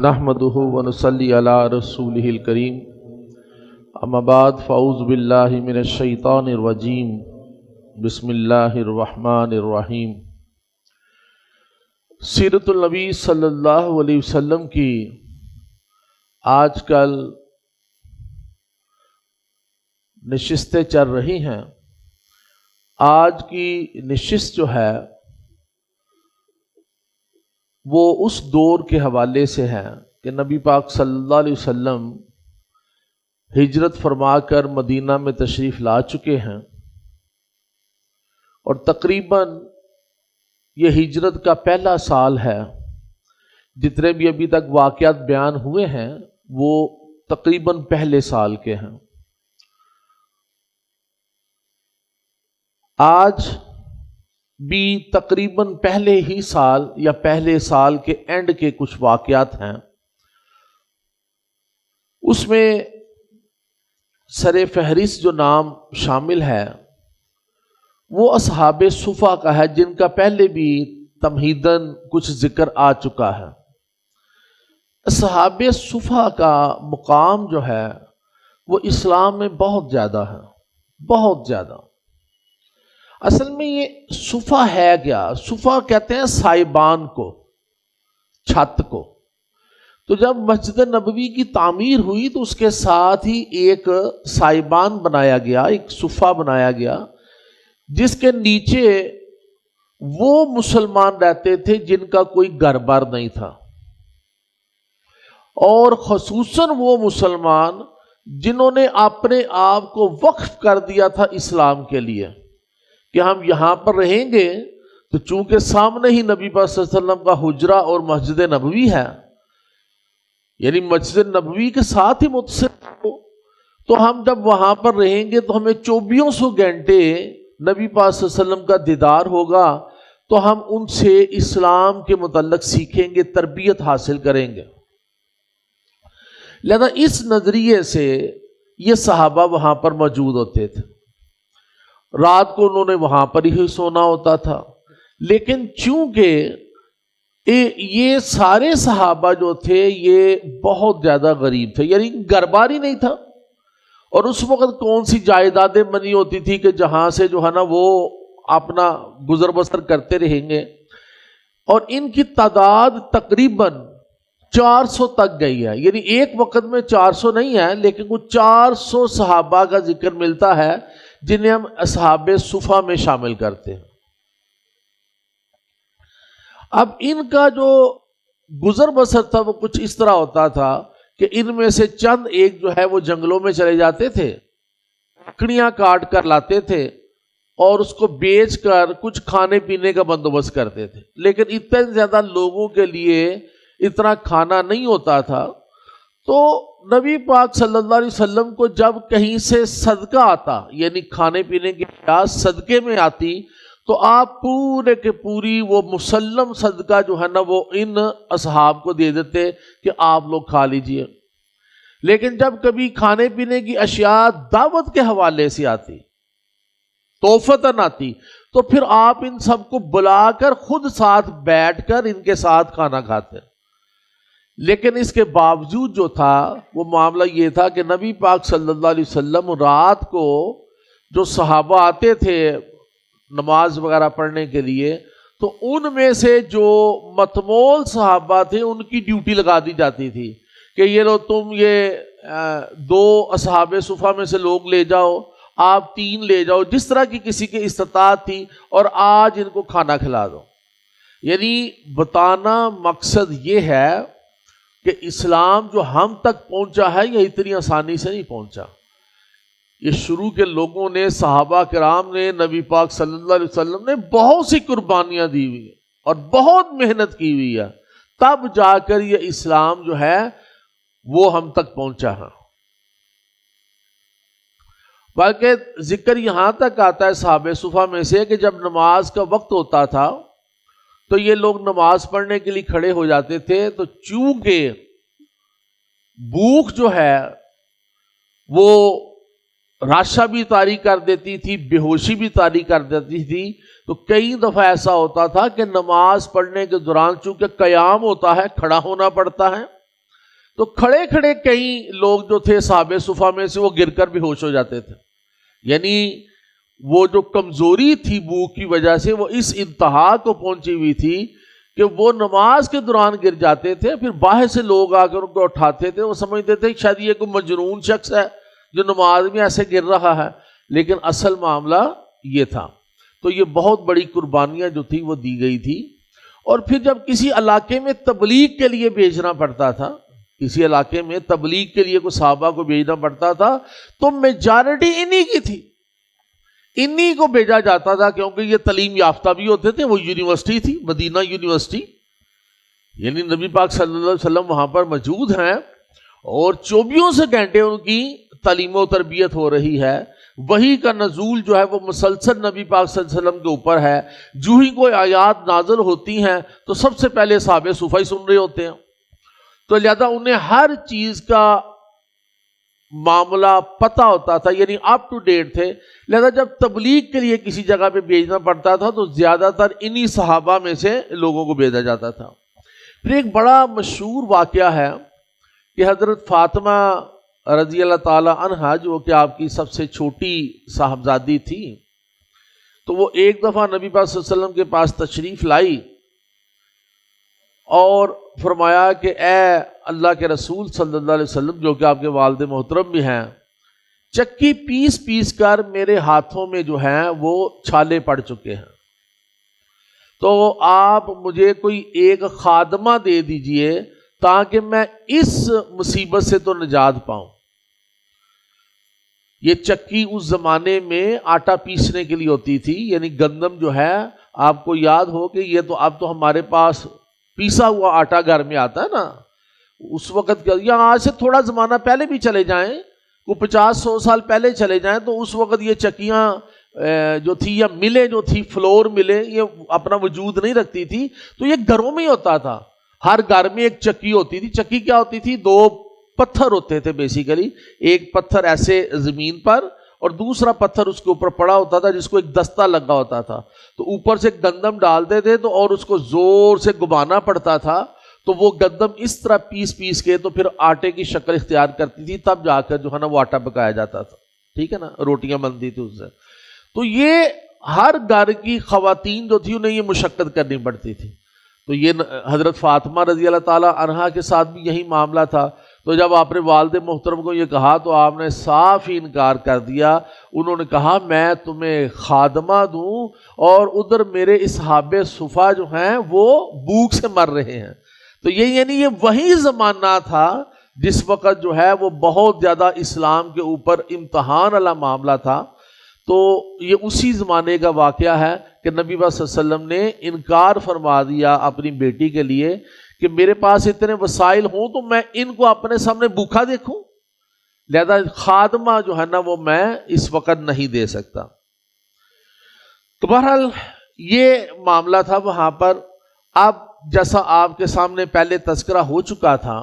نحمدہ ونصلی علی رسولہ الکریم اما بعد فاعوذ باللہ من الشیطان الرجیم بسم اللہ الرحمن الرحیم۔ سیرت النبی صلی اللہ علیہ وسلم کی آج کل نشستیں چل رہی ہیں۔ آج کی نشست جو ہے وہ اس دور کے حوالے سے ہے کہ نبی پاک صلی اللہ علیہ وسلم ہجرت فرما کر مدینہ میں تشریف لا چکے ہیں، اور تقریباً یہ ہجرت کا پہلا سال ہے۔ جتنے بھی ابھی تک واقعات بیان ہوئے ہیں وہ تقریباً پہلے سال کے ہیں۔ آج بھی تقریباً پہلے ہی سال یا پہلے سال کے اینڈ کے کچھ واقعات ہیں۔ اس میں سر فہرست جو نام شامل ہے وہ اصحاب صفا کا ہے، جن کا پہلے بھی تمہیداً کچھ ذکر آ چکا ہے۔ اصحاب صفا کا مقام جو ہے وہ اسلام میں بہت زیادہ ہے، بہت زیادہ۔ اصل میں یہ صفا ہے کیا؟ صفا کہتے ہیں سائبان کو، چھت کو۔ تو جب مسجد نبوی کی تعمیر ہوئی تو اس کے ساتھ ہی ایک سائبان بنایا گیا، ایک صفا بنایا گیا، جس کے نیچے وہ مسلمان رہتے تھے جن کا کوئی گھر بار نہیں تھا، اور خصوصاً وہ مسلمان جنہوں نے اپنے آپ کو وقف کر دیا تھا اسلام کے لیے کہ ہم یہاں پر رہیں گے۔ تو چونکہ سامنے ہی نبی پاک صلی اللہ علیہ وسلم کا حجرہ اور مسجد نبوی ہے، یعنی مسجد نبوی کے ساتھ ہی متصل ہو، تو ہم جب وہاں پر رہیں گے تو ہمیں 2400 گھنٹے نبی پاک صلی اللہ علیہ وسلم کا دیدار ہوگا، تو ہم ان سے اسلام کے متعلق سیکھیں گے، تربیت حاصل کریں گے۔ لہذا اس نظریے سے یہ صحابہ وہاں پر موجود ہوتے تھے۔ رات کو انہوں نے وہاں پر ہی سونا ہوتا تھا، لیکن چونکہ یہ سارے صحابہ جو تھے یہ بہت زیادہ غریب تھے، یعنی گھر بار ہی نہیں تھا، اور اس وقت کون سی جائیدادیں بنی ہوتی تھی کہ جہاں سے جو ہے نا وہ اپنا گزر بسر کرتے رہیں گے۔ اور ان کی تعداد تقریباً 400 تک گئی ہے، یعنی ایک وقت میں 400 نہیں ہے، لیکن وہ 400 صحابہ کا ذکر ملتا ہے جنہیں ہم اصحاب صفا میں شامل کرتے ہیں۔ اب ان کا جو گزر بسر تھا وہ کچھ اس طرح ہوتا تھا کہ ان میں سے چند ایک جو ہے وہ جنگلوں میں چلے جاتے تھے، لکڑیاں کاٹ کر لاتے تھے اور اس کو بیچ کر کچھ کھانے پینے کا بندوبست کرتے تھے، لیکن اتنے زیادہ لوگوں کے لیے اتنا کھانا نہیں ہوتا تھا۔ تو نبی پاک صلی اللہ علیہ وسلم کو جب کہیں سے صدقہ آتا، یعنی کھانے پینے کی اشیاء صدقے میں آتی، تو آپ پورے کے پوری وہ مسلم صدقہ جو ہے نا وہ ان اصحاب کو دے دیتے کہ آپ لوگ کھا لیجئے۔ لیکن جب کبھی کھانے پینے کی اشیاء دعوت کے حوالے سے آتی، توفتاً آتی، تو پھر آپ ان سب کو بلا کر خود ساتھ بیٹھ کر ان کے ساتھ کھانا کھاتے۔ لیکن اس کے باوجود جو تھا وہ معاملہ یہ تھا کہ نبی پاک صلی اللہ علیہ وسلم رات کو جو صحابہ آتے تھے نماز وغیرہ پڑھنے کے لیے، تو ان میں سے جو متمول صحابہ تھے ان کی ڈیوٹی لگا دی جاتی تھی کہ یہ لو تم یہ 2 اصحاب صفا میں سے لوگ لے جاؤ، آپ 3 لے جاؤ، جس طرح کی کسی کی استطاعت تھی، اور آج ان کو کھانا کھلا دو۔ یعنی بتانا مقصد یہ ہے کہ اسلام جو ہم تک پہنچا ہے یہ اتنی آسانی سے نہیں پہنچا۔ یہ شروع کے لوگوں نے، صحابہ کرام نے، نبی پاک صلی اللہ علیہ وسلم نے بہت سی قربانیاں دی ہوئی ہیں اور بہت محنت کی ہوئی ہے، تب جا کر یہ اسلام جو ہے وہ ہم تک پہنچا ہے۔ بلکہ ذکر یہاں تک آتا ہے صحابہ صفا میں سے کہ جب نماز کا وقت ہوتا تھا تو یہ لوگ نماز پڑھنے کے لیے کھڑے ہو جاتے تھے، تو چونکہ بھوک جو ہے وہ راشا بھی طاری کر دیتی تھی، بے ہوشی بھی طاری کر دیتی تھی، تو کئی دفعہ ایسا ہوتا تھا کہ نماز پڑھنے کے دوران چونکہ قیام ہوتا ہے، کھڑا ہونا پڑتا ہے، تو کھڑے کھڑے کئی لوگ جو تھے صحابہ صفا میں سے وہ گر کر بھی ہوش ہو جاتے تھے. یعنی وہ جو کمزوری تھی بھوک کی وجہ سے وہ اس انتہا کو پہنچی ہوئی تھی کہ وہ نماز کے دوران گر جاتے تھے. پھر باہر سے لوگ آ کر ان کو اٹھاتے تھے. وہ سمجھتے تھے شاید یہ کوئی مجنون شخص ہے جو نماز میں ایسے گر رہا ہے، لیکن اصل معاملہ یہ تھا. تو یہ بہت بڑی قربانیاں جو تھی وہ دی گئی تھی. اور پھر جب کسی علاقے میں تبلیغ کے لیے بھیجنا پڑتا تھا، کسی علاقے میں تبلیغ کے لیے کوئی صحابہ کو بھیجنا پڑتا تھا تو میجارٹی انہی کی تھی، انہی کو بھیجا جاتا تھا، کیونکہ یہ تعلیم یافتہ بھی ہوتے تھے. وہ یونیورسٹی تھی، مدینہ یونیورسٹی، یعنی نبی پاک صلی اللہ علیہ وسلم وہاں پر موجود ہیں اور 24 گھنٹے ان کی تعلیم و تربیت ہو رہی ہے. وحی کا نزول جو ہے وہ مسلسل نبی پاک صلی اللہ علیہ وسلم کے اوپر ہے. جو ہی کوئی آیات نازل ہوتی ہیں تو سب سے پہلے صحابہ صفا ہی سن رہے ہوتے ہیں. تو لہذا انہیں ہر چیز کا معاملہ پتہ ہوتا تھا، یعنی اپ ٹو ڈیٹ تھے. لہذا جب تبلیغ کے لیے کسی جگہ پہ بھیجنا پڑتا تھا تو زیادہ تر انہی صحابہ میں سے لوگوں کو بھیجا جاتا تھا. پھر ایک بڑا مشہور واقعہ ہے کہ حضرت فاطمہ رضی اللہ تعالی عنہا جو کہ آپ کی سب سے چھوٹی صاحبزادی تھی، تو وہ ایک دفعہ نبی پاک صلی اللہ علیہ وسلم کے پاس تشریف لائی اور فرمایا کہ اے اللہ کے رسول صلی اللہ علیہ وسلم، جو کہ آپ کے والد محترم بھی ہیں، چکی پیس پیس کر میرے ہاتھوں میں جو ہیں وہ چھالے پڑ چکے ہیں، تو آپ مجھے کوئی ایک خادمہ دے دیجئے تاکہ میں اس مصیبت سے تو نجات پاؤں. یہ چکی اس زمانے میں آٹا پیسنے کے لیے ہوتی تھی، یعنی گندم جو ہے آپ کو یاد ہو کہ یہ تو اب تو ہمارے پاس پیسا ہوا آٹا گھر میں آتا ہے نا، اس وقت یا آج سے تھوڑا زمانہ پہلے بھی چلے جائیں، وہ 50-100 سال پہلے چلے جائیں، تو اس وقت یہ چکیاں جو تھی یا ملیں جو تھی، فلور ملیں، یہ اپنا وجود نہیں رکھتی تھی، تو یہ گھروں میں ہی ہوتا تھا. ہر گھر میں ایک چکی ہوتی تھی. چکی کیا ہوتی تھی؟ 2 پتھر ہوتے تھے بیسیکلی، ایک پتھر ایسے زمین پر اور دوسرا پتھر اس کے اوپر پڑا ہوتا تھا جس کو ایک دستہ لگا ہوتا تھا. تو اوپر سے گندم ڈالتے تھے تو اور اس کو زور سے گبانا پڑتا تھا، تو وہ گندم اس طرح پیس پیس کے تو پھر آٹے کی شکل اختیار کرتی تھی، تب جا کر جو ہے نا وہ آٹا پکایا جاتا تھا. ٹھیک ہے نا، روٹیاں بنتی تھی اس سے. تو یہ ہر گھر کی خواتین جو تھی انہیں یہ مشقت کرنی پڑتی تھی. تو یہ حضرت فاطمہ رضی اللہ تعالی عنہا کے ساتھ بھی یہی معاملہ تھا. تو جب آپ نے والد محترم کو یہ کہا تو آپ نے صاف ہی انکار کر دیا. انہوں نے کہا میں تمہیں خادمہ دوں اور ادھر میرے اصحاب صفا جو ہیں وہ بھوک سے مر رہے ہیں. تو یہ یعنی یہ وہی زمانہ تھا جس وقت جو ہے وہ بہت زیادہ اسلام کے اوپر امتحان والا معاملہ تھا. تو یہ اسی زمانے کا واقعہ ہے کہ نبی صلی اللہ علیہ وسلم نے انکار فرما دیا اپنی بیٹی کے لیے کہ میرے پاس اتنے وسائل ہوں تو میں ان کو اپنے سامنے بھوکا دیکھوں، لہذا خادمہ جو ہے نا وہ میں اس وقت نہیں دے سکتا. تو بہرحال یہ معاملہ تھا وہاں پر. اب جیسا آپ کے سامنے پہلے تذکرہ ہو چکا تھا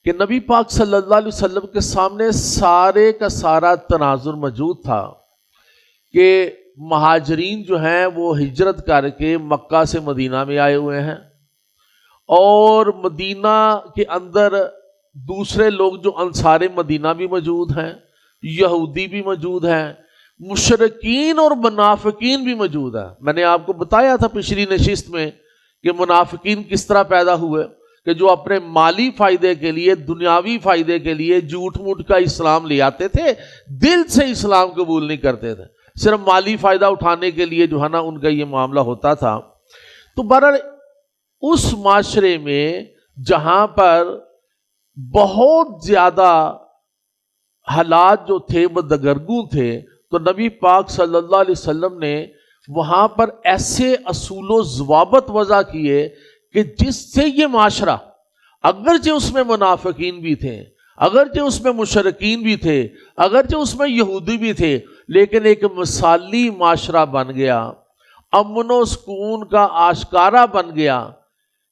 کہ نبی پاک صلی اللہ علیہ وسلم کے سامنے سارے کا سارا تناظر موجود تھا کہ مہاجرین جو ہیں وہ ہجرت کر کے مکہ سے مدینہ میں آئے ہوئے ہیں اور مدینہ کے اندر دوسرے لوگ جو انصار مدینہ بھی موجود ہیں، یہودی بھی موجود ہیں، مشرکین اور منافقین بھی موجود ہیں. میں نے آپ کو بتایا تھا پچھلی نشست میں کہ منافقین کس طرح پیدا ہوئے، کہ جو اپنے مالی فائدے کے لیے، دنیاوی فائدے کے لیے جھوٹ موٹ کا اسلام لے آتے تھے، دل سے اسلام قبول نہیں کرتے تھے، صرف مالی فائدہ اٹھانے کے لیے جو ہے نا ان کا یہ معاملہ ہوتا تھا. تو بہرحال اس معاشرے میں جہاں پر بہت زیادہ حالات جو تھے وہ دگرگوں تھے، تو نبی پاک صلی اللہ علیہ وسلم نے وہاں پر ایسے اصول و ضوابط وضع کیے کہ جس سے یہ معاشرہ، اگرچہ اس میں منافقین بھی تھے، اگرچہ اس میں مشرکین بھی تھے، اگرچہ اس میں یہودی بھی تھے، لیکن ایک مثالی معاشرہ بن گیا، امن و سکون کا آشکارا بن گیا،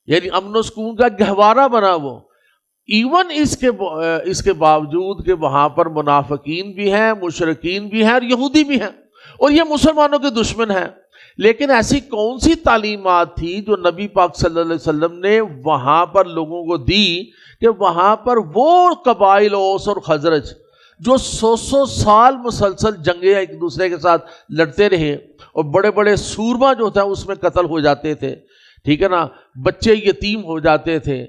یعنی امن و سکون کا گہوارہ بنا وہ. ایون اس کے باوجود کہ وہاں پر منافقین بھی ہیں، مشرکین بھی ہیں اور یہودی بھی ہیں اور یہ مسلمانوں کے دشمن ہیں، لیکن ایسی کون سی تعلیمات تھی جو نبی پاک صلی اللہ علیہ وسلم نے وہاں پر لوگوں کو دی کہ وہاں پر وہ قبائل اوس اور خزرج جو 100 سال مسلسل جنگیں ایک دوسرے کے ساتھ لڑتے رہے اور بڑے بڑے سورما جو تھا اس میں قتل ہو جاتے تھے، ٹھیک ہے نا، بچے یتیم ہو جاتے تھے،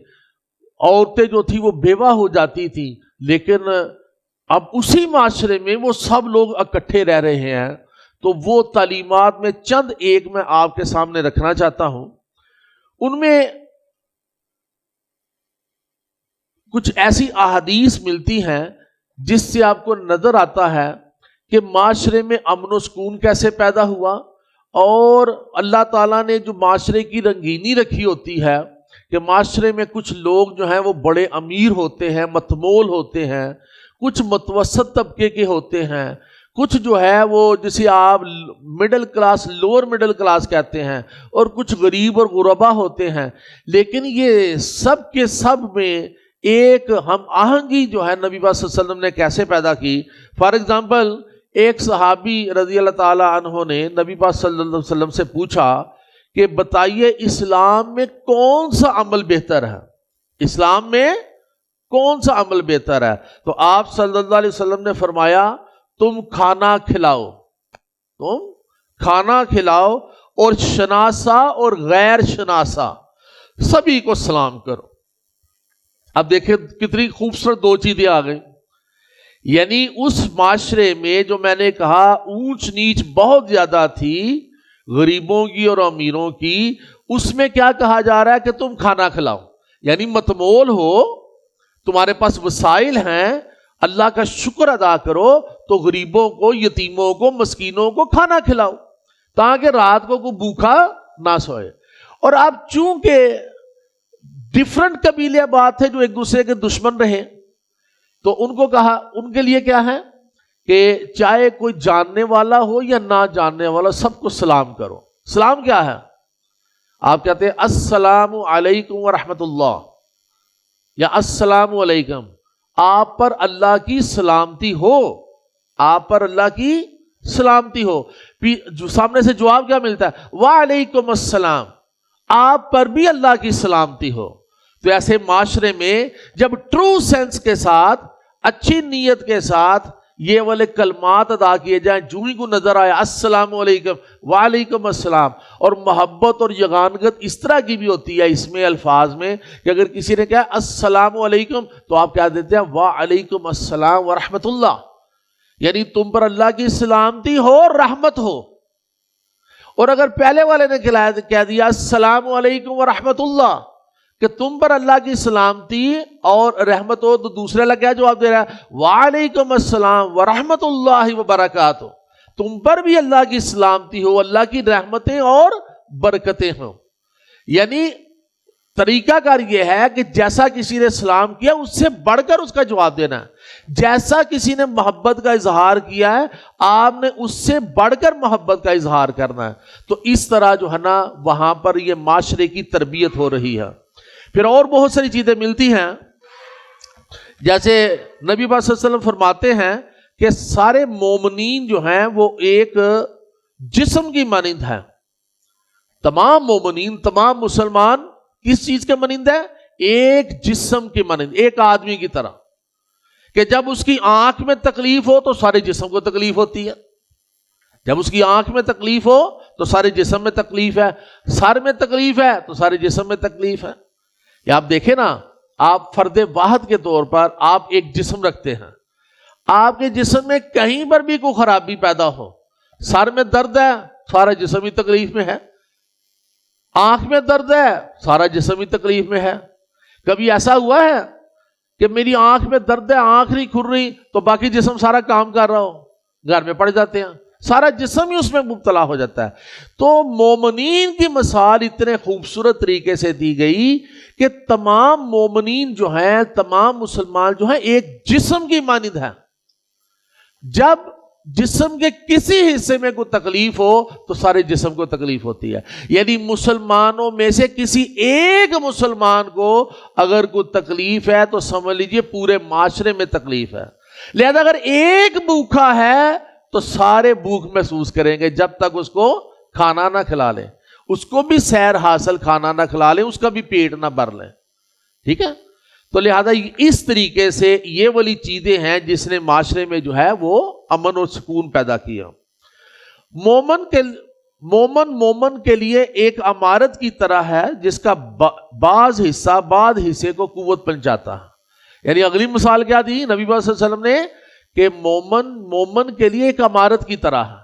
عورتیں جو تھی وہ بیوہ ہو جاتی تھی، لیکن اب اسی معاشرے میں وہ سب لوگ اکٹھے رہ رہے ہیں۔ تو وہ تعلیمات میں چند ایک میں آپ کے سامنے رکھنا چاہتا ہوں۔ ان میں کچھ ایسی احادیث ملتی ہیں جس سے آپ کو نظر آتا ہے کہ معاشرے میں امن و سکون کیسے پیدا ہوا، اور اللہ تعالیٰ نے جو معاشرے کی رنگینی رکھی ہوتی ہے کہ معاشرے میں کچھ لوگ جو ہیں وہ بڑے امیر ہوتے ہیں، متمول ہوتے ہیں، کچھ متوسط طبقے کے ہوتے ہیں، کچھ جو ہے وہ جسے آپ middle class, lower middle class کہتے ہیں، اور کچھ غریب اور غربا ہوتے ہیں، لیکن یہ سب کے سب میں ایک ہم آہنگی جو ہے نبی پاک صلی اللہ علیہ وسلم نے کیسے پیدا کی۔ فار ایگزامپل ایک صحابی رضی اللہ تعالی عنہ نے نبی پاک صلی اللہ علیہ وسلم سے پوچھا کہ بتائیے اسلام میں کون سا عمل بہتر ہے، اسلام میں کون سا عمل بہتر ہے؟ تو آپ صلی اللہ علیہ وسلم نے فرمایا تم کھانا کھلاؤ، تم کھانا کھلاؤ اور شناسا اور غیر شناسا سبھی کو سلام کرو۔ اب دیکھیں کتنی خوبصورت دو چیزیں آ گئی، یعنی اس معاشرے میں جو میں نے کہا اونچ نیچ بہت زیادہ تھی غریبوں کی اور امیروں کی، اس میں کیا کہا جا رہا ہے کہ تم کھانا کھلاؤ، یعنی متمول ہو، تمہارے پاس وسائل ہیں، اللہ کا شکر ادا کرو تو غریبوں کو، یتیموں کو، مسکینوں کو کھانا کھلاؤ تاکہ رات کو کوئی بھوکا نہ سوئے۔ اور اب چونکہ ڈفرنٹ قبیلے بات ہے جو ایک دوسرے کے دشمن رہے، تو ان کو کہا، ان کے لیے کیا ہے کہ چاہے کوئی جاننے والا ہو یا نہ جاننے والا سب کو سلام کرو۔ سلام کیا ہے؟ آپ کہتے ہیں السلام علیکم ورحمۃ اللہ یا السلام علیکم، آپ پر اللہ کی سلامتی ہو، آپ پر اللہ کی سلامتی ہو۔ جو سامنے سے جواب کیا ملتا ہے؟ وعلیکم السلام، آپ پر بھی اللہ کی سلامتی ہو۔ تو ایسے معاشرے میں جب ٹرو سینس کے ساتھ، اچھی نیت کے ساتھ یہ والے کلمات ادا کیے جائیں، جو ہی کو نظر آیا السلام علیکم وعلیکم السلام، اور محبت اور یگانگت اس طرح کی بھی ہوتی ہے اس میں الفاظ میں کہ اگر کسی نے کہا السلام علیکم تو آپ کیا دیتے ہیں؟ وعلیکم السلام ورحمۃ اللہ، یعنی تم پر اللہ کی سلامتی ہو اور رحمت ہو۔ اور اگر پہلے والے نے کہہ دیا السلام علیکم ورحمۃ اللہ کہ تم پر اللہ کی سلامتی اور رحمت ہو، تو دوسرے والا کیا جواب دے رہا ہے؟ وعلیکم السلام ورحمۃ اللہ وبرکاتہ، تم پر بھی اللہ کی سلامتی ہو، اللہ کی رحمتیں اور برکتیں ہوں۔ یعنی طریقہ کار یہ ہے کہ جیسا کسی نے سلام کیا اس سے بڑھ کر اس کا جواب دینا ہے، جیسا کسی نے محبت کا اظہار کیا ہے آپ نے اس سے بڑھ کر محبت کا اظہار کرنا ہے۔ تو اس طرح جو ہے نا وہاں پر یہ معاشرے کی تربیت ہو رہی ہے۔ پھر اور بہت ساری چیزیں ملتی ہیں، جیسے نبی پاک صلی اللہ علیہ وسلم فرماتے ہیں کہ سارے مومنین جو ہیں وہ ایک جسم کی مانند ہیں۔ تمام مومنین، تمام مسلمان کس چیز کے مانند ہے؟ ایک جسم کی مانند، ایک آدمی کی طرح، کہ جب اس کی آنکھ میں تکلیف ہو تو سارے جسم کو تکلیف ہوتی ہے، جب اس کی آنکھ میں تکلیف ہو تو سارے جسم میں تکلیف ہے، سر میں تکلیف ہے تو سارے جسم میں تکلیف ہے۔ یا آپ دیکھیں نا، آپ فرد واحد کے طور پر آپ ایک جسم رکھتے ہیں، آپ کے جسم میں کہیں پر بھی کوئی خرابی پیدا ہو، سر میں درد ہے سارا جسم ہی تکلیف میں ہے، آنکھ میں درد ہے سارا جسم ہی تکلیف میں ہے۔ کبھی ایسا ہوا ہے کہ میری آنکھ میں درد ہے، آنکھ نہیں کھل رہی تو باقی جسم سارا کام کر رہا ہو؟ گھر میں پڑ جاتے ہیں، سارا جسم ہی اس میں مبتلا ہو جاتا ہے۔ تو مومنین کی مثال اتنے خوبصورت طریقے سے دی گئی کہ تمام مومنین جو ہیں، تمام مسلمان جو ہیں ایک جسم کی مانند ہیں۔ جب جسم کے کسی حصے میں کوئی تکلیف ہو تو سارے جسم کو تکلیف ہوتی ہے، یعنی مسلمانوں میں سے کسی ایک مسلمان کو اگر کوئی تکلیف ہے تو سمجھ لیجئے پورے معاشرے میں تکلیف ہے۔ لہذا اگر ایک بھوکا ہے تو سارے بھوک محسوس کریں گے جب تک اس کو کھانا نہ کھلا لیں، اس کو بھی سیر حاصل کھانا نہ کھلا لیں، اس کا بھی پیٹ نہ بھر لیں، ٹھیک ہے؟ تو لہذا اس طریقے سے یہ والی چیزیں ہیں جس نے معاشرے میں جو ہے وہ امن اور سکون پیدا کیا. مومن کے لیے ایک عمارت کی طرح ہے جس کا بعض حصے کو قوت پہنچاتا ہے. یعنی اگلی مثال کیا دی نبی صلی اللہ علیہ وسلم نے کہ مومن کے لیے ایک عمارت کی طرح ہے.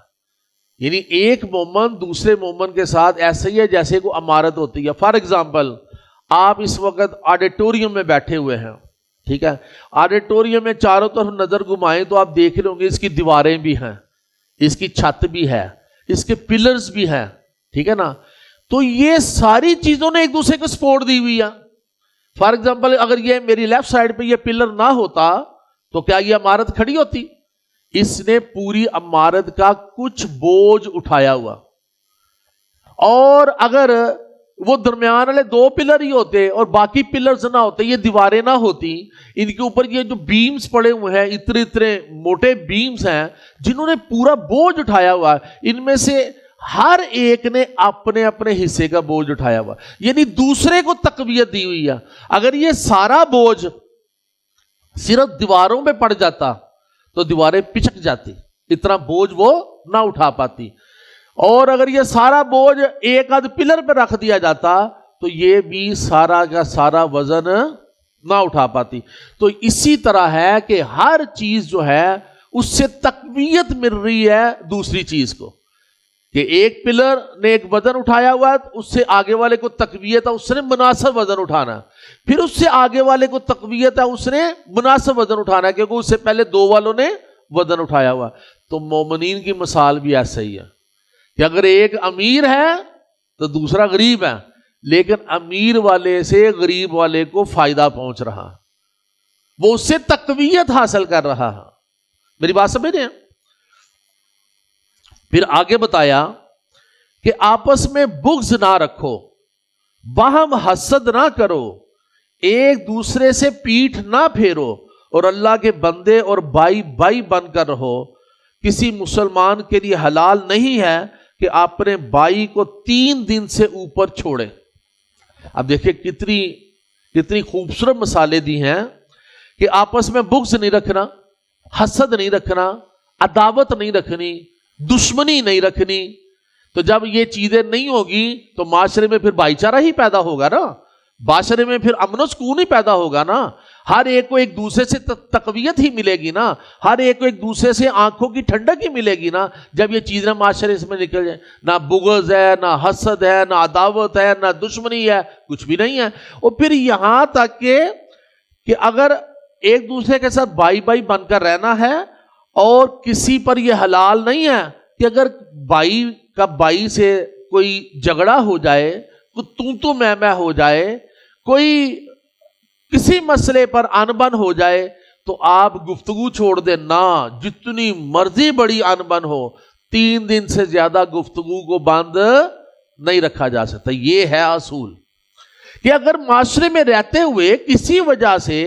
یعنی ایک مومن دوسرے مومن کے ساتھ ایسے ہی ہے جیسے کوئی عمارت ہوتی ہے. فار ایگزامپل آپ اس وقت آڈیٹوریم میں بیٹھے ہوئے ہیں, ٹھیک ہے, آڈیٹوریم میں چاروں طرف نظر گھمائیں تو آپ دیکھ لیں گے اس کی دیواریں بھی ہیں, اس کی چھت بھی ہے, اس کے پلرز بھی ہیں, ٹھیک ہے نا. تو یہ ساری چیزوں نے ایک دوسرے کو سپورٹ دی ہوئی ہے. فار ایگزامپل اگر یہ میری لیفٹ سائڈ پہ یہ پلر نہ ہوتا تو کیا یہ عمارت کھڑی ہوتی؟ اس نے پوری عمارت کا کچھ بوجھ اٹھایا ہوا. اور اگر وہ درمیان والے دو پلر ہی ہوتے اور باقی پلرز نہ ہوتے, یہ دیواریں نہ ہوتی, ان کے اوپر یہ جو بیمز پڑے ہوئے ہیں اتنے موٹے بیمز ہیں جنہوں نے پورا بوجھ اٹھایا ہوا ہے, ان میں سے ہر ایک نے اپنے اپنے حصے کا بوجھ اٹھایا ہوا, یعنی دوسرے کو تقویت دی ہوئی ہے. اگر یہ سارا بوجھ صرف دیواروں پہ پڑ جاتا تو دیواریں پچک جاتی, اتنا بوجھ وہ نہ اٹھا پاتی. اور اگر یہ سارا بوجھ ایک آدھ پلر پہ رکھ دیا جاتا تو یہ بھی سارا کا سارا وزن نہ اٹھا پاتی. تو اسی طرح ہے کہ ہر چیز جو ہے اس سے تقویت مل رہی ہے دوسری چیز کو, کہ ایک پلر نے ایک وزن اٹھایا ہوا ہے, اس سے آگے والے کو تقویت ہے اس نے مناسب وزن اٹھانا, پھر اس سے آگے والے کو تقویت ہے اس نے مناسب وزن اٹھانا, کیونکہ اس سے پہلے دو والوں نے وزن اٹھایا ہوا. تو مومنین کی مثال بھی ایسا ہی ہے کہ اگر ایک امیر ہے تو دوسرا غریب ہے, لیکن امیر والے سے غریب والے کو فائدہ پہنچ رہا, وہ اس سے تقویت حاصل کر رہا ہے. میری بات سمجھ رہے ہیں؟ پھر آگے بتایا کہ آپس میں بغض نہ رکھو, باہم حسد نہ کرو, ایک دوسرے سے پیٹھ نہ پھیرو, اور اللہ کے بندے اور بھائی بھائی بن کر رہو. کسی مسلمان کے لیے حلال نہیں ہے کہ اپنے بھائی کو 3 دن سے اوپر چھوڑے. اب دیکھیں کتنی خوبصورت مثالیں دی ہیں کہ آپس میں بغض نہیں رکھنا, حسد نہیں رکھنا, عداوت نہیں رکھنی, دشمنی نہیں رکھنی. تو جب یہ چیزیں نہیں ہوگی تو معاشرے میں پھر بھائی چارہ ہی پیدا ہوگا نا, معاشرے میں پھر امن و سکون ہی پیدا ہوگا نا. ہر ایک کو ایک دوسرے سے تقویت ہی ملے گی نا, ہر ایک کو ایک دوسرے سے آنکھوں کی ٹھنڈک ہی ملے گی نا, جب یہ چیزیں معاشرے میں نکل جائیں. نہ بغض ہے, نہ حسد ہے, نہ عداوت ہے, نہ دشمنی ہے, کچھ بھی نہیں ہے. اور پھر یہاں تک کہ اگر ایک دوسرے کے ساتھ بھائی بھائی بن کر رہنا ہے اور کسی پر یہ حلال نہیں ہے کہ اگر بھائی کا بھائی سے کوئی جھگڑا ہو جائے, کوئی تو میں ہو جائے, کوئی کسی مسئلے پر انبن ہو جائے تو آپ گفتگو چھوڑ دیں نا, جتنی مرضی بڑی انبن ہو 3 دن سے زیادہ گفتگو کو بند نہیں رکھا جا سکتا. یہ ہے اصول کہ اگر معاشرے میں رہتے ہوئے کسی وجہ سے,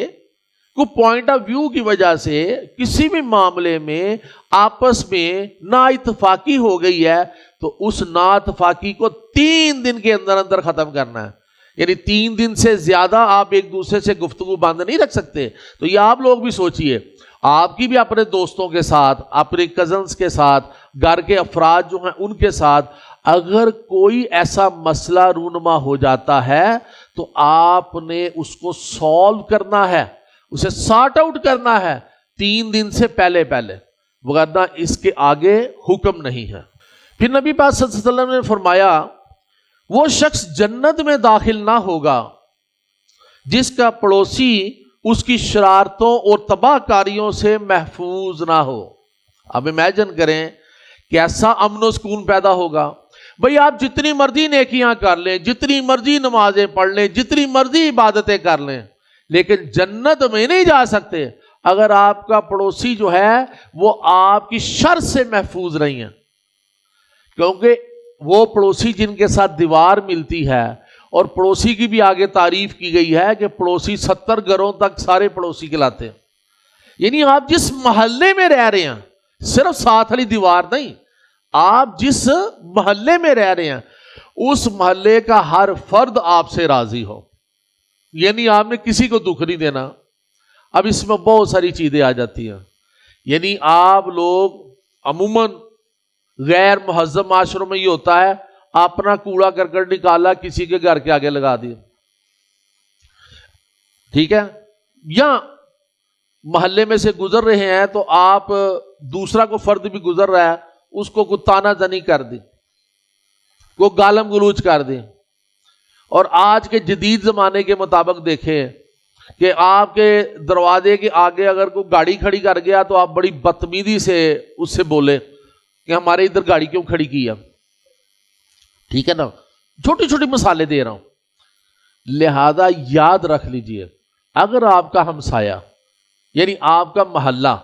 کوئی پوائنٹ آف ویو کی وجہ سے کسی بھی معاملے میں آپس میں نا اتفاقی ہو گئی ہے تو اس نا اتفاقی کو 3 دن کے اندر اندر ختم کرنا ہے. یعنی 3 دن سے زیادہ آپ ایک دوسرے سے گفتگو بند نہیں رکھ سکتے. تو یہ آپ لوگ بھی سوچئے, آپ کی بھی اپنے دوستوں کے ساتھ, اپنے کزنز کے ساتھ, گھر کے افراد جو ہیں ان کے ساتھ اگر کوئی ایسا مسئلہ رونما ہو جاتا ہے تو آپ نے اس کو سولو کرنا ہے, اسے سارٹ آؤٹ کرنا ہے 3 دن سے پہلے, ورنہ اس کے آگے حکم نہیں ہے. پھر نبی پاک صلی اللہ علیہ وسلم نے فرمایا وہ شخص جنت میں داخل نہ ہوگا جس کا پڑوسی اس کی شرارتوں اور تباہ کاریوں سے محفوظ نہ ہو. اب امیجن کریں کیسا امن و سکون پیدا ہوگا. بھئی آپ جتنی مرضی نیکیاں کر لیں, جتنی مرضی نمازیں پڑھ لیں, جتنی مرضی عبادتیں کر لیں, لیکن جنت میں نہیں جا سکتے اگر آپ کا پڑوسی جو ہے وہ آپ کی شر سے محفوظ نہیں ہے. کیونکہ وہ پڑوسی جن کے ساتھ دیوار ملتی ہے, اور پڑوسی کی بھی آگے تعریف کی گئی ہے کہ پڑوسی 70 گھروں تک سارے پڑوسی کہلاتے ہیں. یعنی آپ جس محلے میں رہ رہے ہیں, صرف ساتھ والی دیوار نہیں, آپ جس محلے میں رہ رہے ہیں اس محلے کا ہر فرد آپ سے راضی ہو. یعنی آپ نے کسی کو دکھ نہیں دینا. اب اس میں بہت ساری چیزیں آ جاتی ہیں. یعنی آپ لوگ عموماً غیر مہذب معاشروں میں یہ ہوتا ہے اپنا کوڑا کرکٹ نکالا کسی کے گھر کے آگے لگا دیا, ٹھیک ہے, یا محلے میں سے گزر رہے ہیں تو آپ دوسرا کو فرد بھی گزر رہا ہے اس کو کوئی تانا زنی کر دی, کوئی گالم گلوچ کر دی. اور آج کے جدید زمانے کے مطابق دیکھیں کہ آپ کے دروازے کے آگے اگر کوئی گاڑی کھڑی کر گیا تو آپ بڑی بدتمیزی سے اس سے بولے کہ ہمارے ادھر گاڑی کیوں کھڑی کی ہے, ٹھیک ہے نا. چھوٹی چھوٹی مثالیں دے رہا ہوں. لہذا یاد رکھ لیجئے اگر آپ کا ہمسایہ یعنی آپ کا محلہ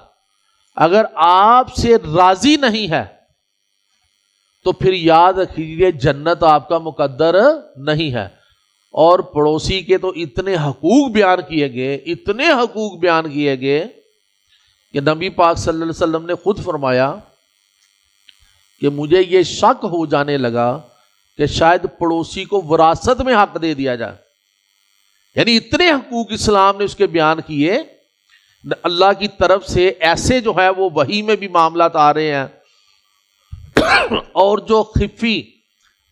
اگر آپ سے راضی نہیں ہے تو پھر یاد رکھیے جنت آپ کا مقدر نہیں ہے. اور پڑوسی کے تو اتنے حقوق بیان کیے گئے, اتنے حقوق بیان کیے گئے کہ نبی پاک صلی اللہ علیہ وسلم نے خود فرمایا کہ مجھے یہ شک ہو جانے لگا کہ شاید پڑوسی کو وراثت میں حق دے دیا جائے. یعنی اتنے حقوق اسلام نے اس کے بیان کیے. اللہ کی طرف سے ایسے جو ہے وہ وحی میں بھی معاملات آ رہے ہیں اور جو خفی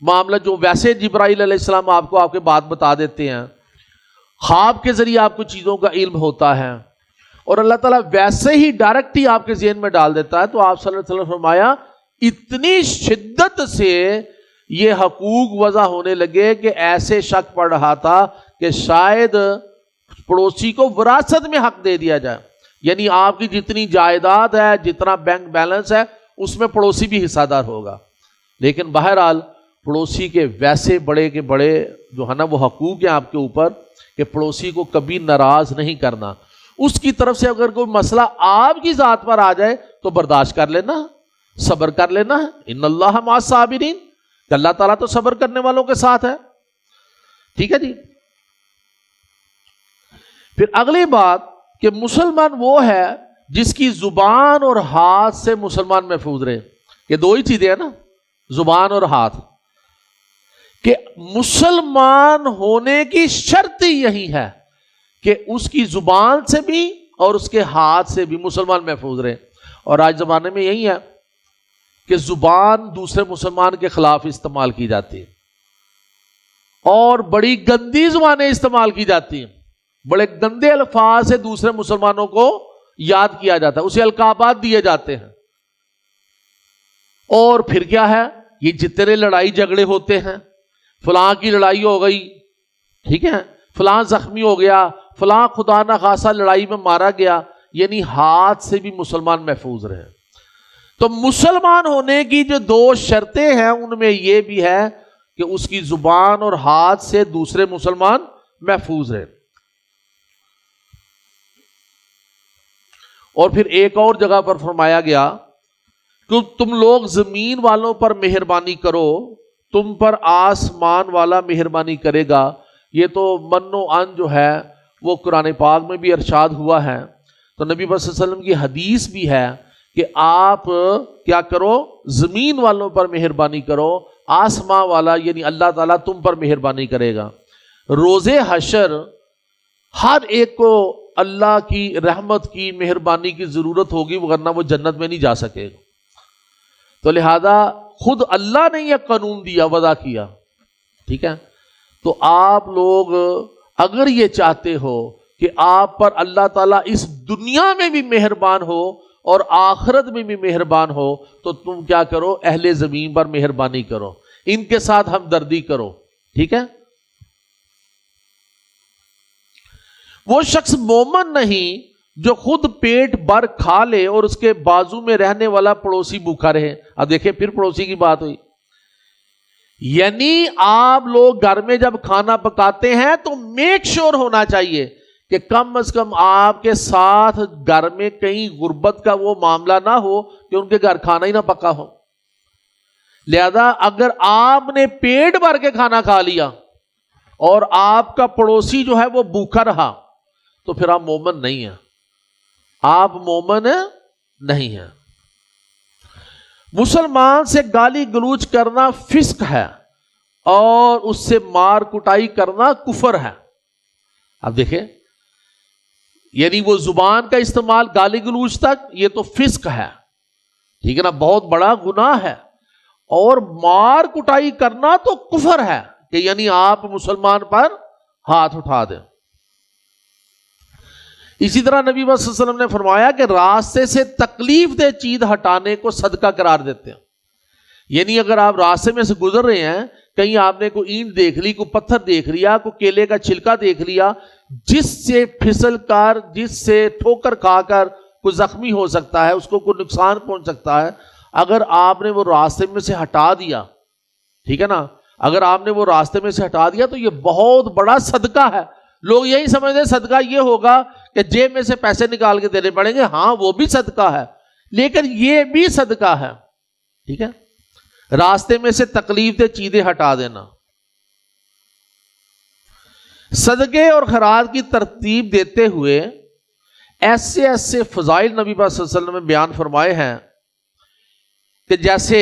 معاملہ جو ویسے جبرائیل علیہ السلام آپ کو آپ کے بات بتا دیتے ہیں, خواب کے ذریعے آپ کو چیزوں کا علم ہوتا ہے اور اللہ تعالیٰ ویسے ہی ڈائریکٹ ہی آپ کے ذہن میں ڈال دیتا ہے. تو آپ صلی اللہ علیہ وسلم فرمایا اتنی شدت سے یہ حقوق وضع ہونے لگے کہ ایسے شک پڑ رہا تھا کہ شاید پڑوسی کو وراثت میں حق دے دیا جائے. یعنی آپ کی جتنی جائیداد ہے, جتنا بینک بیلنس ہے, اس میں پڑوسی بھی حصہ دار ہوگا. لیکن بہرحال پڑوسی کے ویسے بڑے کے بڑے جو ہے نا وہ حقوق ہیں آپ کے اوپر کہ پڑوسی کو کبھی ناراض نہیں کرنا. اس کی طرف سے اگر کوئی مسئلہ آپ کی ذات پر آ جائے تو برداشت کر لینا, صبر کر لینا. ان اللہ مع الصابرین, کہ اللہ تعالیٰ تو صبر کرنے والوں کے ساتھ ہے. ٹھیک ہے جی. پھر اگلی بات کہ مسلمان وہ ہے جس کی زبان اور ہاتھ سے مسلمان محفوظ رہے. یہ دو ہی چیزیں ہیں نا, زبان اور ہاتھ, کہ مسلمان ہونے کی شرط ہی یہی ہے کہ اس کی زبان سے بھی اور اس کے ہاتھ سے بھی مسلمان محفوظ رہے. اور آج زمانے میں یہی ہے کہ زبان دوسرے مسلمان کے خلاف استعمال کی جاتی ہے اور بڑی گندی زبانیں استعمال کی جاتی ہیں, بڑے گندے الفاظ سے دوسرے مسلمانوں کو یاد کیا جاتا ہے, اسے القابات دیے جاتے ہیں. اور پھر کیا ہے, یہ جتنے لڑائی جھگڑے ہوتے ہیں, فلاں کی لڑائی ہو گئی, ٹھیک ہے, فلاں زخمی ہو گیا, فلاں خدا نہ خاصا لڑائی میں مارا گیا, یعنی ہاتھ سے بھی مسلمان محفوظ رہے. تو مسلمان ہونے کی جو دو شرطیں ہیں ان میں یہ بھی ہے کہ اس کی زبان اور ہاتھ سے دوسرے مسلمان محفوظ رہے. اور پھر ایک اور جگہ پر فرمایا گیا کہ تم لوگ زمین والوں پر مہربانی کرو, تم پر آسمان والا مہربانی کرے گا. یہ تو من و ان جو ہے وہ قرآن پاک میں بھی ارشاد ہوا ہے. تو نبی صلی اللہ علیہ وسلم کی حدیث بھی ہے کہ آپ کیا کرو, زمین والوں پر مہربانی کرو, آسمان والا یعنی اللہ تعالیٰ تم پر مہربانی کرے گا. روز حشر ہر ایک کو اللہ کی رحمت کی مہربانی کی ضرورت ہوگی, ورنہ وہ جنت میں نہیں جا سکے گا. تو لہذا خود اللہ نے یہ قانون دیا, وضع کیا, ٹھیک ہے. تو آپ لوگ اگر یہ چاہتے ہو کہ آپ پر اللہ تعالیٰ اس دنیا میں بھی مہربان ہو اور آخرت میں بھی مہربان ہو, تو تم کیا کرو, اہل زمین پر مہربانی کرو, ان کے ساتھ ہمدردی کرو. ٹھیک ہے. وہ شخص مومن نہیں جو خود پیٹ بھر کھا لے اور اس کے بازو میں رہنے والا پڑوسی بھوکا رہے. اب دیکھیں پھر پڑوسی کی بات ہوئی. یعنی آپ لوگ گھر میں جب کھانا پکاتے ہیں تو میک شور ہونا چاہیے کہ کم از کم آپ کے ساتھ گھر میں کہیں غربت کا وہ معاملہ نہ ہو کہ ان کے گھر کھانا ہی نہ پکا ہو. لہذا اگر آپ نے پیٹ بھر کے کھانا کھا لیا اور آپ کا پڑوسی جو ہے وہ بھوکا رہا تو پھر آپ مومن نہیں ہیں, آپ مومن نہیں ہیں. مسلمان سے گالی گلوچ کرنا فسق ہے اور اس سے مار کٹائی کرنا کفر ہے. اب دیکھیں، یعنی وہ زبان کا استعمال گالی گلوچ تک، یہ تو فسق ہے، ٹھیک ہے نا، بہت بڑا گناہ ہے. اور مار کٹائی کرنا تو کفر ہے کہ یعنی آپ مسلمان پر ہاتھ اٹھا دیں. اسی طرح نبی صلی اللہ علیہ وسلم نے فرمایا کہ راستے سے تکلیف دہ چیز ہٹانے کو صدقہ قرار دیتے ہیں. یعنی اگر آپ راستے میں سے گزر رہے ہیں، کہیں آپ نے کوئی اینٹ دیکھ لی، کوئی پتھر دیکھ لیا، کوئی کیلے کا چھلکا دیکھ لیا، جس سے پھسل کر، جس سے ٹھوکر کھا کر کوئی زخمی ہو سکتا ہے، اس کو کوئی نقصان پہنچ سکتا ہے، اگر آپ نے وہ راستے میں سے ہٹا دیا، ٹھیک ہے نا، اگر آپ نے وہ راستے میں سے ہٹا دیا تو یہ بہت بڑا صدقہ ہے. لوگ یہی سمجھتے ہیں صدقہ یہ ہوگا کہ جیب میں سے پیسے نکال کے دینے پڑیں گے. ہاں وہ بھی صدقہ ہے، لیکن یہ بھی صدقہ ہے، ٹھیک ہے. راستے میں سے تکلیف دہ چیزیں ہٹا دینا. صدقے اور خیرات کی ترتیب دیتے ہوئے ایسے ایسے فضائل نبی پاک صلی اللہ علیہ وسلم نے بیان فرمائے ہیں کہ جیسے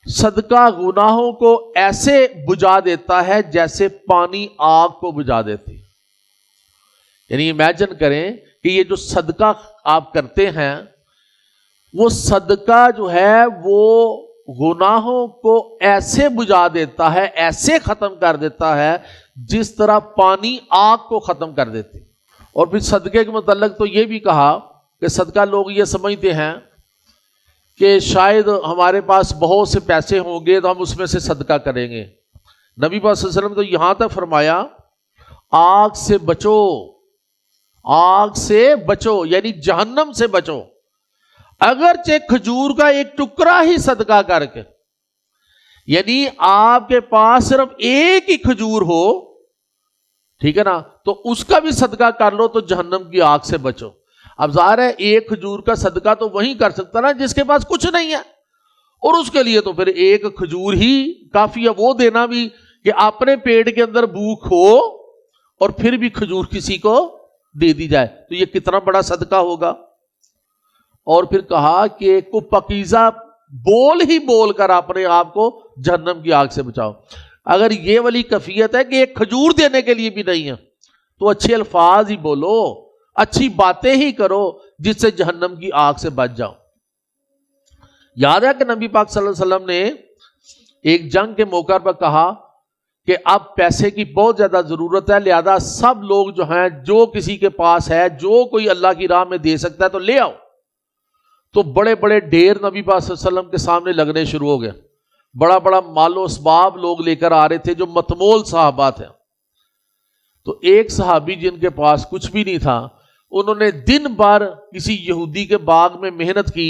صدقہ گناہوں کو ایسے بجھا دیتا ہے جیسے پانی آگ کو بجھا دیتی. یعنی امیجن کریں کہ یہ جو صدقہ آپ کرتے ہیں، وہ صدقہ جو ہے وہ گناہوں کو ایسے بجھا دیتا ہے، ایسے ختم کر دیتا ہے جس طرح پانی آگ کو ختم کر دیتی. اور پھر صدقے کے متعلق تو یہ بھی کہا کہ صدقہ لوگ یہ سمجھتے ہیں کہ شاید ہمارے پاس بہت سے پیسے ہوں گے تو ہم اس میں سے صدقہ کریں گے. نبی پاک صلی اللہ علیہ وسلم تو یہاں تک فرمایا آگ سے بچو، آگ سے بچو، یعنی جہنم سے بچو. اگرچہ کھجور کا ایک ٹکڑا ہی صدقہ کر کے، یعنی آپ کے پاس صرف ایک ہی کھجور ہو، ٹھیک ہے نا، تو اس کا بھی صدقہ کر لو تو جہنم کی آگ سے بچو. اب ظاہر ہے ایک کھجور کا صدقہ تو وہی کر سکتا نا جس کے پاس کچھ نہیں ہے، اور اس کے لیے تو پھر ایک کھجور ہی کافی ہے. وہ دینا بھی کہ اپنے پیٹ کے اندر بھوک ہو اور پھر بھی کھجور کسی کو دے دی جائے تو یہ کتنا بڑا صدقہ ہوگا. اور پھر کہا کہ کو پکیزہ بول ہی بول کر اپنے آپ کو جہنم کی آگ سے بچاؤ. اگر یہ والی کیفیت ہے کہ ایک کھجور دینے کے لیے بھی نہیں ہے تو اچھے الفاظ ہی بولو، اچھی باتیں ہی کرو جس سے جہنم کی آگ سے بچ جاؤ. یاد ہے کہ نبی پاک صلی اللہ علیہ وسلم نے ایک جنگ کے موقع پر کہا کہ اب پیسے کی بہت زیادہ ضرورت ہے، لہذا سب لوگ جو ہیں، جو کسی کے پاس ہے، جو کوئی اللہ کی راہ میں دے سکتا ہے تو لے آؤ. تو بڑے بڑے ڈھیر نبی پاک صلی اللہ علیہ وسلم کے سامنے لگنے شروع ہو گئے. بڑا بڑا مال و اسباب لوگ لے کر آ رہے تھے جو متمول صحابہ تھے. تو ایک صحابی جن کے پاس کچھ بھی نہیں تھا، انہوں نے دن بھر کسی یہودی کے باغ میں محنت کی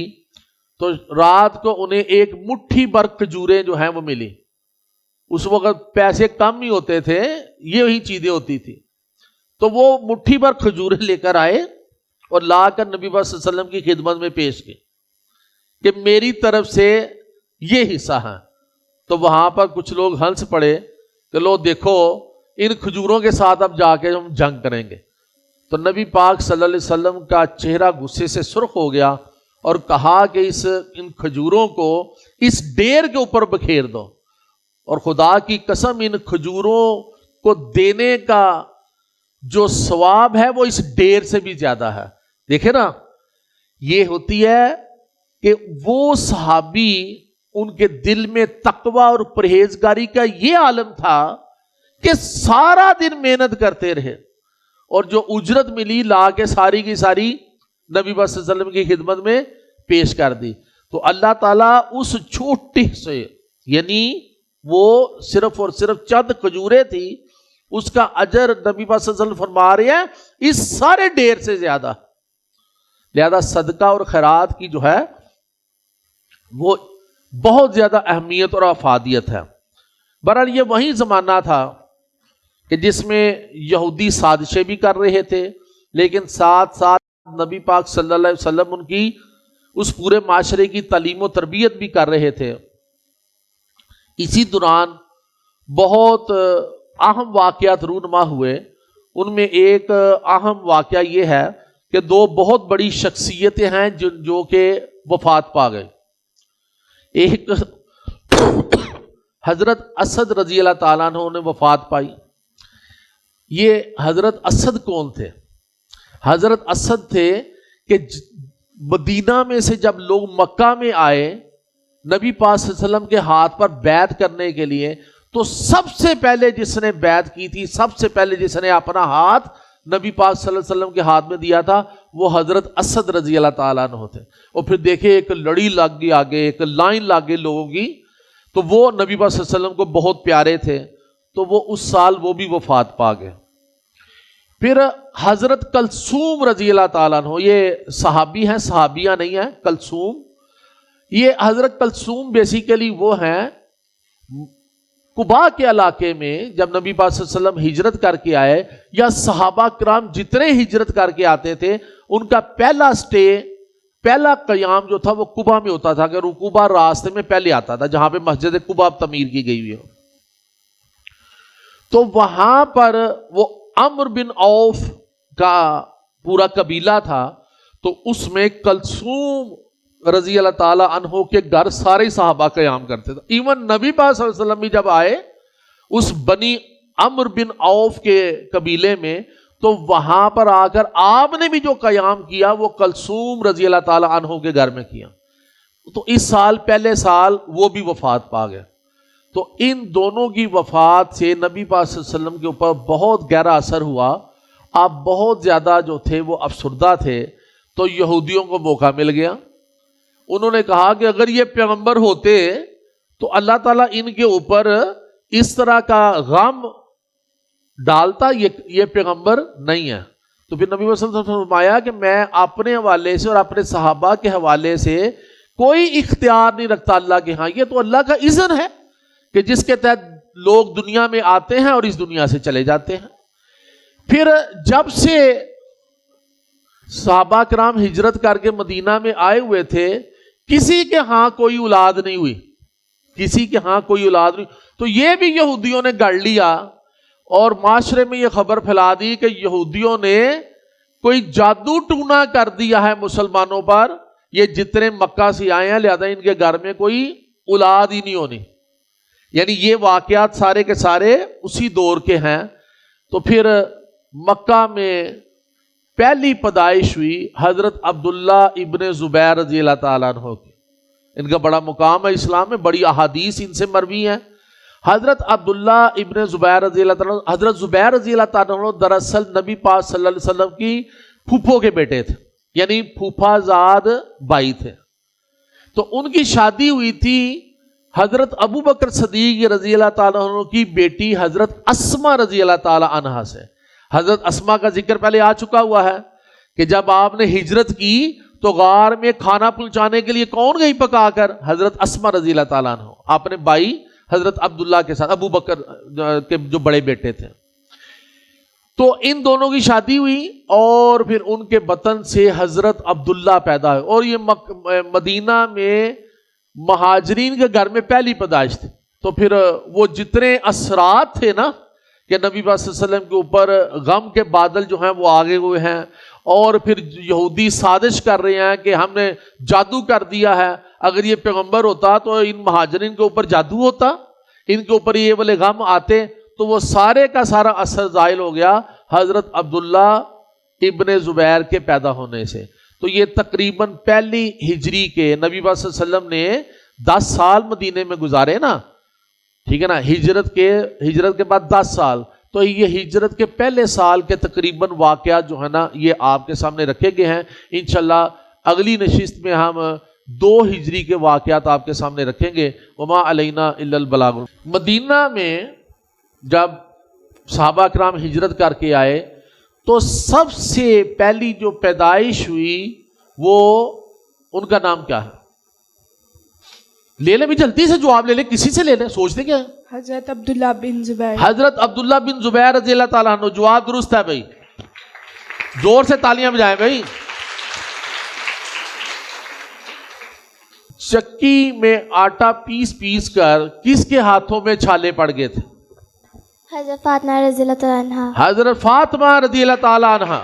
تو رات کو انہیں ایک مٹھی بھر کھجوریں جو ہیں وہ ملی. اس وقت پیسے کم ہی ہوتے تھے، یہی چیزیں ہوتی تھی. تو وہ مٹھی بھر کھجوریں لے کر آئے اور لا کر نبی صلی اللہ علیہ وسلم کی خدمت میں پیش کی کہ میری طرف سے یہ حصہ ہے. تو وہاں پر کچھ لوگ ہنس پڑے کہ لو دیکھو ان کھجوروں کے ساتھ اب جا کے ہم جنگ کریں گے. تو نبی پاک صلی اللہ علیہ وسلم کا چہرہ غصے سے سرخ ہو گیا اور کہا کہ ان کھجوروں کو اس ڈیر کے اوپر بکھیر دو، اور خدا کی قسم ان کھجوروں کو دینے کا جو ثواب ہے وہ اس ڈیر سے بھی زیادہ ہے. دیکھیں نا، یہ ہوتی ہے کہ وہ صحابی، ان کے دل میں تقوی اور پرہیزگاری کا یہ عالم تھا کہ سارا دن محنت کرتے رہے اور جو اجرت ملی لا کے ساری کی ساری نبی صلی اللہ علیہ وسلم کی خدمت میں پیش کر دی. تو اللہ تعالیٰ اس چھوٹی سے، یعنی وہ صرف اور صرف چند کھجوریں تھی، اس کا اجر نبی صلی اللہ علیہ وسلم فرما رہے ہیں اس سارے ڈیر سے زیادہ. لہذا صدقہ اور خیرات کی جو ہے وہ بہت زیادہ اہمیت اور افادیت ہے. بہرحال یہ وہی زمانہ تھا کہ جس میں یہودی سازشیں بھی کر رہے تھے، لیکن ساتھ ساتھ نبی پاک صلی اللہ علیہ وسلم ان کی اس پورے معاشرے کی تعلیم و تربیت بھی کر رہے تھے. اسی دوران بہت اہم واقعات رونما ہوئے. ان میں ایک اہم واقعہ یہ ہے کہ دو بہت بڑی شخصیتیں ہیں جو کہ وفات پا گئے. ایک حضرت اسد رضی اللہ تعالیٰ عنہ نے وفات پائی. یہ حضرت اسد کون تھے؟ حضرت اسد تھے کہ مدینہ میں سے جب لوگ مکہ میں آئے نبی پاک صلی اللہ علیہ وسلم کے ہاتھ پر بیعت کرنے کے لیے، تو سب سے پہلے جس نے بیعت کی تھی، سب سے پہلے جس نے اپنا ہاتھ نبی پاک صلی اللہ علیہ وسلم کے ہاتھ میں دیا تھا، وہ حضرت اسد رضی اللہ تعالیٰ عنہ تھے۔ اور پھر دیکھیں ایک لڑی لگ گئی آگے، ایک لائن لگ گئی لوگوں کی، تو وہ نبی پاک صلی اللہ علیہ وسلم کو بہت پیارے تھے، تو وہ اس سال وہ بھی وفات پا گئے۔ پھر حضرت کلثوم رضی اللہ تعالیٰ عنہ، یہ صحابی ہیں، صحابیہ نہیں ہیں، کلثوم، یہ حضرت کلثوم بیسیکلی وہ ہیں قباء کے علاقے میں جب نبی پاک صلی اللہ علیہ وسلم ہجرت کر کے آئے، یا صحابہ کرام جتنے ہجرت کر کے آتے تھے ان کا پہلا سٹے، پہلا قیام جو تھا وہ قباء میں ہوتا تھا، کہ قباء راستے میں پہلے آتا تھا جہاں پہ مسجد قباء تعمیر کی گئی ہوئی ہو۔ تو وہاں پر وہ عمرو بن عوف کا پورا قبیلہ تھا، تو اس میں کلثوم رضی اللہ تعالیٰ عنہ کے گھر سارے صحابہ قیام کرتے تھے۔ ایون نبی پاک صلی اللہ علیہ وسلم بھی جب آئے اس بنی عمرو بن عوف کے قبیلے میں، تو وہاں پر آ کر آپ نے بھی جو قیام کیا وہ کلثوم رضی اللہ تعالیٰ عنہ کے گھر میں کیا۔ تو اس سال پہلے سال وہ بھی وفات پا گئے۔ تو ان دونوں کی وفات سے نبی پاک صلی اللہ علیہ وسلم کے اوپر بہت گہرا اثر ہوا۔ آپ بہت زیادہ جو تھے وہ افسردہ تھے، تو یہودیوں کو موقع مل گیا۔ انہوں نے کہا کہ اگر یہ پیغمبر ہوتے تو اللہ تعالیٰ ان کے اوپر اس طرح کا غم ڈالتا، یہ پیغمبر نہیں ہے۔ تو پھر نبی صلی اللہ علیہ وسلم نے فرمایا کہ میں اپنے حوالے سے اور اپنے صحابہ کے حوالے سے کوئی اختیار نہیں رکھتا اللہ کے ہاں، یہ تو اللہ کا اذن ہے کہ جس کے تحت لوگ دنیا میں آتے ہیں اور اس دنیا سے چلے جاتے ہیں۔ پھر جب سے صحابہ کرام ہجرت کر کے مدینہ میں آئے ہوئے تھے، کسی کے ہاں کوئی اولاد نہیں ہوئی، کسی کے ہاں کوئی اولاد نہیں، تو یہ بھی یہودیوں نے گڑ لیا اور معاشرے میں یہ خبر پھیلا دی کہ یہودیوں نے کوئی جادو ٹونا کر دیا ہے مسلمانوں پر، یہ جتنے مکہ سے آئے ہیں لہذا ان کے گھر میں کوئی اولاد ہی نہیں ہونی۔ یعنی یہ واقعات سارے کے سارے اسی دور کے ہیں۔ تو پھر مکہ میں پہلی پیدائش ہوئی حضرت عبداللہ ابن زبیر رضی اللہ تعالیٰ عنہ کی۔ ان کا بڑا مقام ہے اسلام میں، بڑی احادیث ان سے مروی ہیں۔ حضرت عبداللہ ابن زبیر رضی اللہ تعالیٰ عنہ، حضرت زبیر رضی اللہ تعالیٰ عنہ دراصل نبی پاک صلی اللہ علیہ وسلم کی پھوپھو کے بیٹے تھے، یعنی پھوپھا زاد بھائی تھے۔ تو ان کی شادی ہوئی تھی حضرت ابو بکر صدیق رضی اللہ تعالیٰ عنہ کی بیٹی حضرت اسما رضی اللہ تعالیٰ عنہا سے۔ حضرت اسما کا ذکر پہلے آ چکا ہوا ہے کہ جب آپ نے ہجرت کی تو غار میں کھانا پہنچانے کے لیے کون گئی پکا کر؟ حضرت اسما رضی اللہ تعالیٰ عنہ، اپنے بھائی حضرت عبداللہ کے ساتھ، ابو بکر کے جو بڑے بیٹے تھے۔ تو ان دونوں کی شادی ہوئی اور پھر ان کے بطن سے حضرت عبداللہ پیدا ہوئے، اور یہ مدینہ میں مہاجرین کے گھر میں پہلی پیدائش تھی۔ تو پھر وہ جتنے اثرات تھے نا کہ نبی صلی اللہ علیہ وسلم کے اوپر غم کے بادل جو ہیں وہ آگے ہوئے ہیں، اور پھر یہودی سازش کر رہے ہیں کہ ہم نے جادو کر دیا ہے، اگر یہ پیغمبر ہوتا تو ان مہاجرین کے اوپر جادو ہوتا، ان کے اوپر یہ والے غم آتے، تو وہ سارے کا سارا اثر ظاہر ہو گیا حضرت عبداللہ ابن زبیر کے پیدا ہونے سے۔ تو یہ تقریباً پہلی ہجری کے نبی صلی اللہ علیہ وسلم نے 10 سال مدینے میں گزارے نا، ٹھیک ہے نا، ہجرت کے بعد 10 سال، تو یہ ہجرت کے پہلے سال کے تقریباً واقعات جو ہے نا یہ آپ کے سامنے رکھے گئے ہیں۔ انشاءاللہ اگلی نشست میں ہم 2 ہجری کے واقعات آپ کے سامنے رکھیں گے۔ وما علینا الا البلاغ۔ مدینہ میں جب صحابہ کرام ہجرت کر کے آئے تو سب سے پہلی جو پیدائش ہوئی وہ ان کا نام کیا ہے؟ لے لیں بھی، جلدی سے جواب لے لیں، کسی سے لے لیں، سوچتے کیا ہے؟ حضرت عبداللہ بن زبیر۔ حضرت عبداللہ بن زبیر رضی اللہ تعالیٰ عنہ۔ جواب درست ہے بھائی، زور سے تالیاں بجائیں بھائی۔ چکی میں آٹا پیس کر کس کے ہاتھوں میں چھالے پڑ گئے تھے؟ حضرت فاطمہ رضی اللہ تعالیٰ عنہ۔ حضرت فاطمہ رضی اللہ تعالیٰ عنہ۔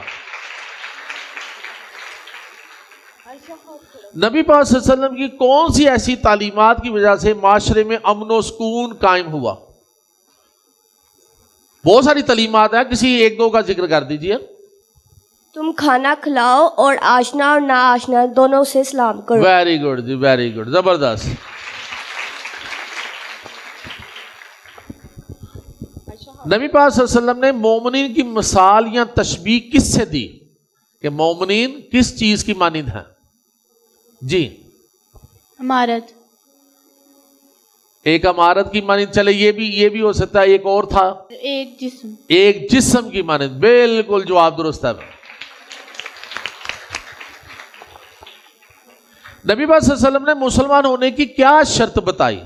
نبی پاک صلی اللہ علیہ وسلم کی کون سی ایسی تعلیمات کی وجہ سے معاشرے میں امن و سکون قائم ہوا؟ بہت ساری تعلیمات ہیں, کسی ایک دو کا ذکر کر دیجئے. تم کھانا کھلاؤ اور آشنا اور نا آشنا دونوں سے سلام کرو. ویری گڈ جی, ویری گڈ, زبردست. نبی پاک صلی اللہ علیہ وسلم نے مومنین کی مثال یا تشبیہ کس سے دی کہ مومنین کس چیز کی مانند ہیں؟ جی, عمارت. ایک عمارت کی مانند. چلے یہ بھی ہو سکتا ہے, ایک اور تھا, ایک جسم. ایک جسم کی مانند. بالکل جواب درست ہے. نبی پاک صلی اللہ علیہ وسلم نے مسلمان ہونے کی کیا شرط بتائی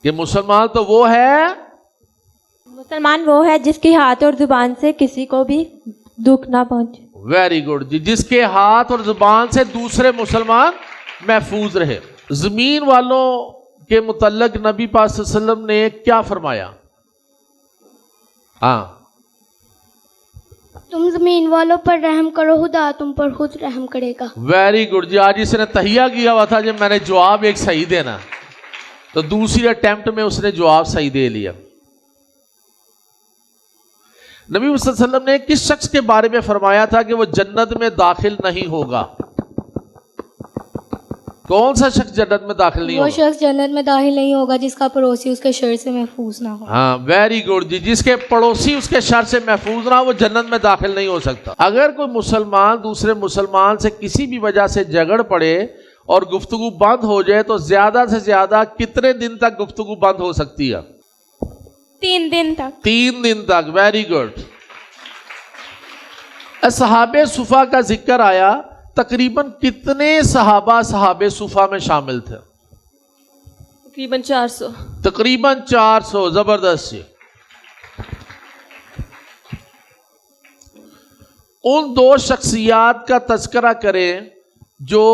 کہ مسلمان تو وہ ہے, مسلمان وہ ہے جس کی ہاتھ اور زبان سے کسی کو بھی دکھ نہ پہنچے. ویری گڈ جی, جس کے ہاتھ اور زبان سے دوسرے مسلمان محفوظ رہے. زمین والوں کے متعلق نبی پاک صلی اللہ علیہ وسلم نے کیا فرمایا؟ ہاں, تم زمین والوں پر رحم کرو, خدا تم پر خود رحم کرے گا. ویری گڈ جی. آج اس نے تہیہ کیا ہوا تھا جب میں نے جواب ایک صحیح دینا, تو دوسری اٹیمپٹ میں اس نے جواب صحیح دے لیا. نبی صلی اللہ علیہ وسلم نے کس شخص کے بارے میں فرمایا تھا کہ وہ جنت میں داخل نہیں ہوگا؟ کون سا شخص جنت میں داخل نہیں وہ ہوگا؟ شخص جنت میں داخل نہیں ہوگا جس کا پڑوسی اس کے شر سے محفوظ نہ ہو. ہاں, ویری گڈ جی. جس کے پڑوسی اس کے شر سے محفوظ نہ ہو وہ جنت میں داخل نہیں ہو سکتا. اگر کوئی مسلمان دوسرے مسلمان سے کسی بھی وجہ سے جھگڑ پڑے اور گفتگو بند ہو جائے تو زیادہ سے زیادہ کتنے دن تک گفتگو بند ہو سکتی ہے؟ 3 دن تک. 3 دن تک. Very good. اصحاب صفا کا ذکر آیا, تقریباً کتنے صحابہ صحاب صفا میں شامل تھے؟ تقریباً 400. تقریباً 400. زبردست. ان 2 شخصیات کا تذکرہ کریں جو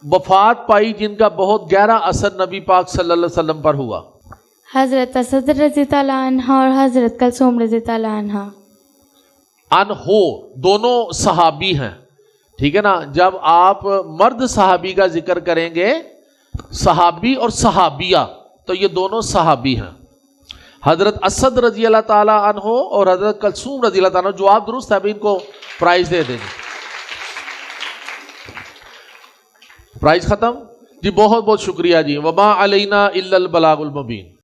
وفات پائی, جن کا بہت گہرا اثر نبی پاک صلی اللہ علیہ وسلم پر ہوا. حضرت اسد رضی اللہ عنہ اور حضرت کلثوم رضی اللہ عنہ. انہو دونوں صحابی ہیں, ٹھیک ہے نا. جب آپ مرد صحابی کا ذکر کریں گے, صحابی اور صحابیہ, تو یہ دونوں صحابی ہیں. حضرت اسد رضی اللہ تعالیٰ عنہ اور حضرت کلثوم رضی اللہ تعالیٰ عنہ. جواب درست ہے, ابھی ان کو پرائز دے دیں گے. پرائز ختم جی. بہت بہت شکریہ جی. وما علینا الا البلاغ المبین.